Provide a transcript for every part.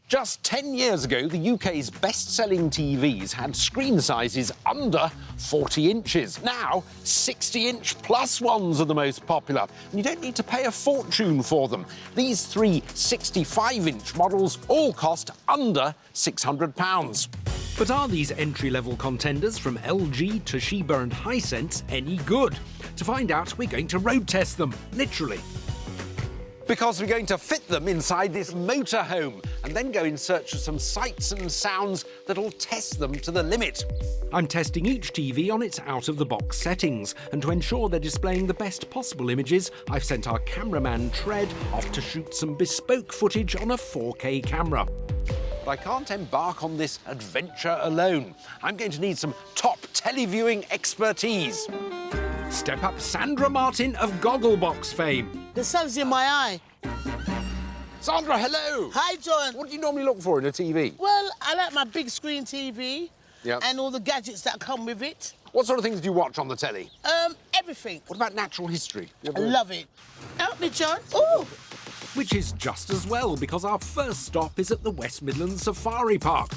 Just 10 years ago, the UK's best-selling TVs had screen sizes under 40 inches. Now, 60-inch plus ones are the most popular, and you don't need to pay a fortune for them. These three 65-inch models all cost under £600. But are these entry-level contenders from LG, Toshiba and Hisense any good? To find out, we're going to road test them, literally. Because we're going to fit them inside this motorhome and then go in search of some sights and sounds that'll test them to the limit. I'm testing each TV on its out-of-the-box settings, and to ensure they're displaying the best possible images, I've sent our cameraman Tread off to shoot some bespoke footage on a 4K camera. But I can't embark on this adventure alone. I'm going to need some top televiewing expertise. Step up Sandra Martin of Gogglebox fame. The sun's in my eye. Sandra, hello! Hi, John. What do you normally look for in a TV? Well, I like my big screen TV and all the gadgets that come with it. What sort of things do you watch on the telly? Everything. What about natural history? I love it. Help me, John. Ooh. Which is just as well, because our first stop is at the West Midlands Safari Park.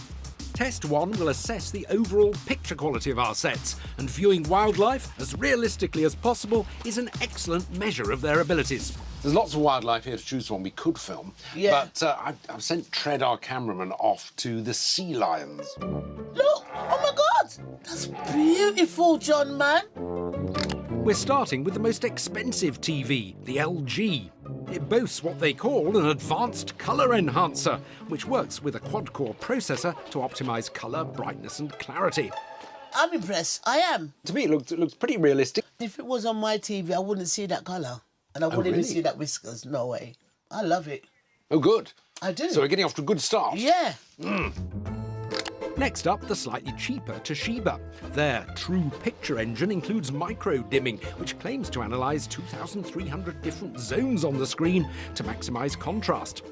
Test 1 will assess the overall picture quality of our sets, and viewing wildlife as realistically as possible is an excellent measure of their abilities. There's lots of wildlife here to choose from we could film, but I've sent Tread, our cameraman, off to the sea lions. Look! Oh, my God! That's beautiful, John, man. We're starting with the most expensive TV, the LG. It boasts what they call an advanced colour enhancer, which works with a quad-core processor to optimise colour, brightness and clarity. I'm impressed. I am. To me, it looks pretty realistic. If it was on my TV, I wouldn't see that colour. And I wouldn't even see that whiskers. No way. I love it. Oh, good. I do. So we're getting off to a good start. Yeah. Next up, the slightly cheaper Toshiba. Their True Picture engine includes micro-dimming, which claims to analyse 2,300 different zones on the screen to maximise contrast.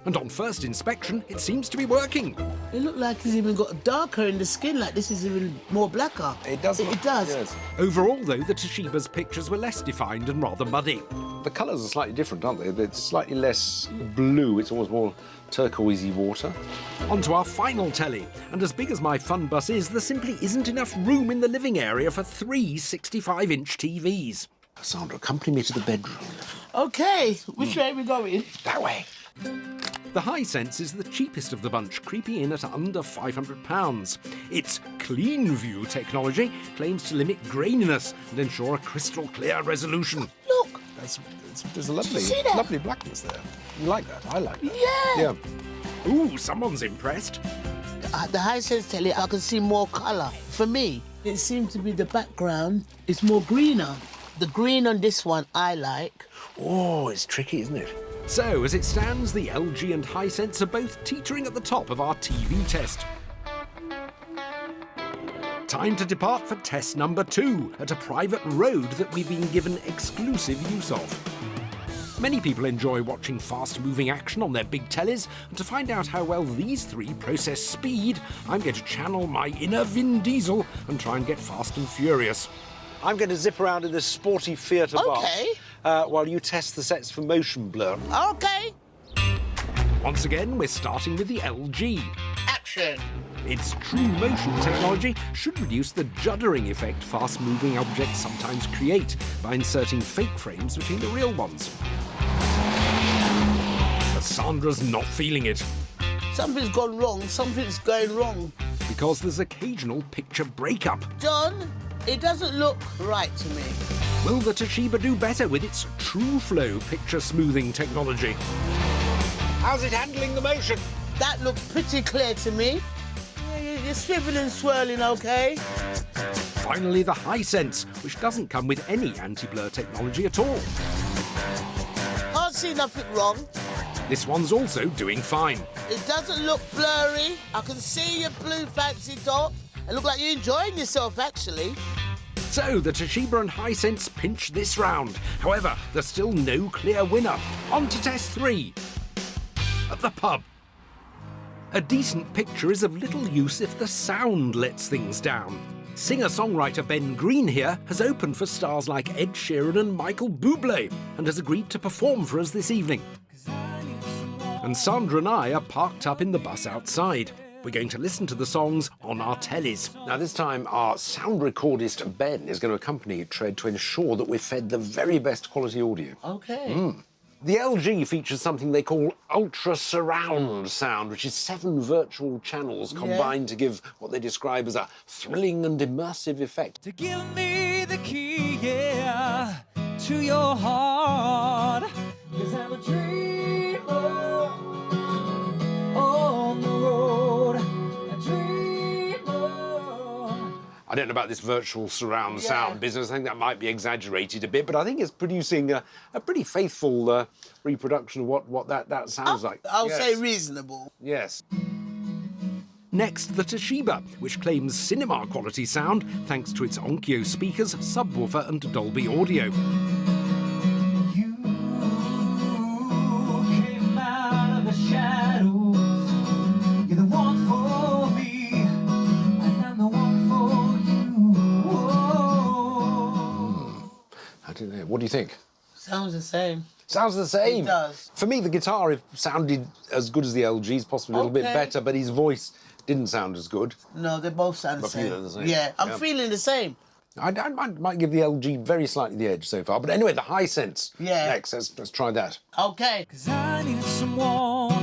And on first inspection, it seems to be working. It looks like it's even got darker in the skin, like this is even more blacker. It does. It does. Yes. Overall, though, the Toshiba's pictures were less defined and rather muddy. The colours are slightly different, aren't they? It's slightly less blue. It's almost more turquoisey water. On to our final telly. And as big as my fun bus is, there simply isn't enough room in the living area for three 65-inch TVs. Sandra, accompany me to the bedroom. OK. Which way are we going? That way. The Hisense is the cheapest of the bunch, creeping in at under £500. Its Clean View technology claims to limit graininess and ensure a crystal clear resolution. Look. There's a lovely blackness there. You like that? I like that. Yeah. Ooh, someone's impressed. The Hisense telly, I can see more colour. For me, it seems to be the background is more greener. The green on this one I like. Oh, it's tricky, isn't it? So, as it stands, the LG and Hisense are both teetering at the top of our TV test. Time to depart for test number 2 at a private road that we've been given exclusive use of. Many people enjoy watching fast-moving action on their big tellies, and to find out how well these three process speed, I'm going to channel my inner Vin Diesel and try and get fast and furious. I'm going to zip around in this sporty Fiat Abarth while you test the sets for motion blur. OK. Once again, we're starting with the LG. Action. Its true motion technology should reduce the juddering effect fast-moving objects sometimes create by inserting fake frames between the real ones. But Sandra's not feeling it. Something's gone wrong. Something's going wrong. Because there's occasional picture breakup. John, it doesn't look right to me. Will the Toshiba do better with its True Flow picture smoothing technology? How's it handling the motion? That looks pretty clear to me. You're swiveling and swirling, OK? Finally, the Hisense, which doesn't come with any anti-blur technology at all. Can't see nothing wrong. This one's also doing fine. It doesn't look blurry. I can see your blue fancy top. It looks like you're enjoying yourself, actually. So, the Toshiba and Hisense pinch this round. However, there's still no clear winner. On to test 3. At the pub. A decent picture is of little use if the sound lets things down. Singer-songwriter Ben Green here has opened for stars like Ed Sheeran and Michael Bublé and has agreed to perform for us this evening. and Sandra and I are parked up in the bus outside. We're going to listen to the songs on our tellies. Now, this time, our sound recordist, Ben, is going to accompany Tread to ensure that we're fed the very best quality audio. Okay. The LG features something they call ultra surround sound, which is 7 virtual channels combined to give what they describe as a thrilling and immersive effect. To give me the key, yeah, to your heart. 'Cause I'm a dreamer on the road, a dreamer. I don't know about this virtual surround sound business. I think that might be exaggerated a bit, but I think it's producing a pretty faithful reproduction of what that sounds like. I'll say reasonable. Yes. Next, the Toshiba, which claims cinema quality sound thanks to its Onkyo speakers, subwoofer and Dolby audio. You came out of the shadows. You're the one for me, and I'm the one for you. Whoa. I don't know. What do you think? Sounds the same. Sounds the same. It does. For me, the guitar sounded as good as the LG's, possibly a little bit better, but his voice didn't sound as good. No, they both sound the But for you, same. they're the same. Yeah, I'm feeling the same. I might give the LG very slightly the edge so far. But anyway, the Hisense. Yeah. Next, let's try that. Okay. 'Cause I need someone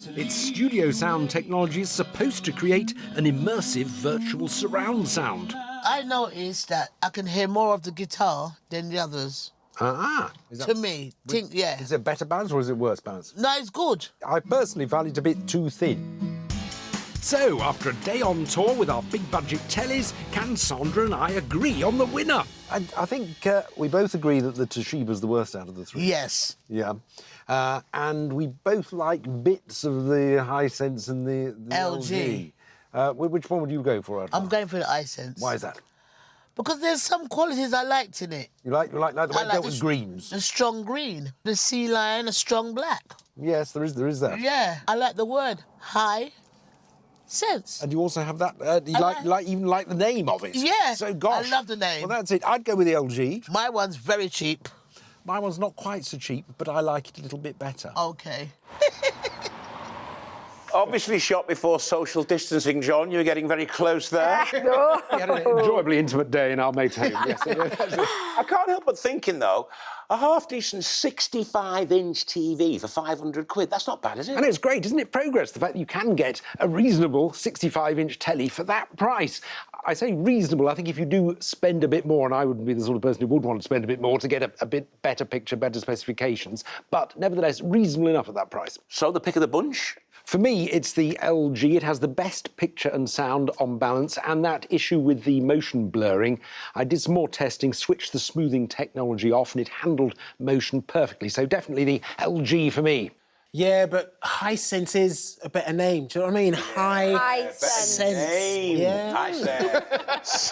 to Its studio sound technology is supposed to create an immersive virtual surround sound. I noticed that I can hear more of the guitar than the others. Is To me, Is it better balance or is it worse balance? No, it's good. I personally found it a bit too thin. So, after a day on tour with our big budget tellies, can Sandra and I agree on the winner? I think we both agree that the Toshiba's the worst out of the 3. Yes. Yeah. And we both like bits of the Hisense and the LG. Which one would you go for? I'm going for the Hisense. Why is that? Because there's some qualities I liked in it. You like the way it dealt with greens? The strong green, the sea lion, a strong black. Yes, there is that. Yeah, I like the word high sense. And you also have that. You even like the name of it. Yeah, So gosh, I love the name. Well, that's it. I'd go with the LG. My one's very cheap. My one's not quite so cheap, but I like it a little bit better. Okay. Obviously shot before social distancing, John. You were getting very close there. We had an enjoyably intimate day in our mate's home. Yes. I can't help but thinking, though, a half-decent 65-inch TV for 500 quid. That's not bad, is it? And it's great, isn't it? Progress, the fact that you can get a reasonable 65-inch telly for that price. I say reasonable. I think if you do spend a bit more, and I would be the sort of person who would want to spend a bit more to get a bit better picture, better specifications, but nevertheless, reasonable enough at that price. So the pick of the bunch? For me, it's the LG. It has the best picture and sound on balance, and that issue with the motion blurring, I did some more testing, switched the smoothing technology off, and it handled motion perfectly. So definitely the LG for me. Yeah, but Hisense is a better name. Do you know what I mean? Hisense. Name. Yeah. Hisense.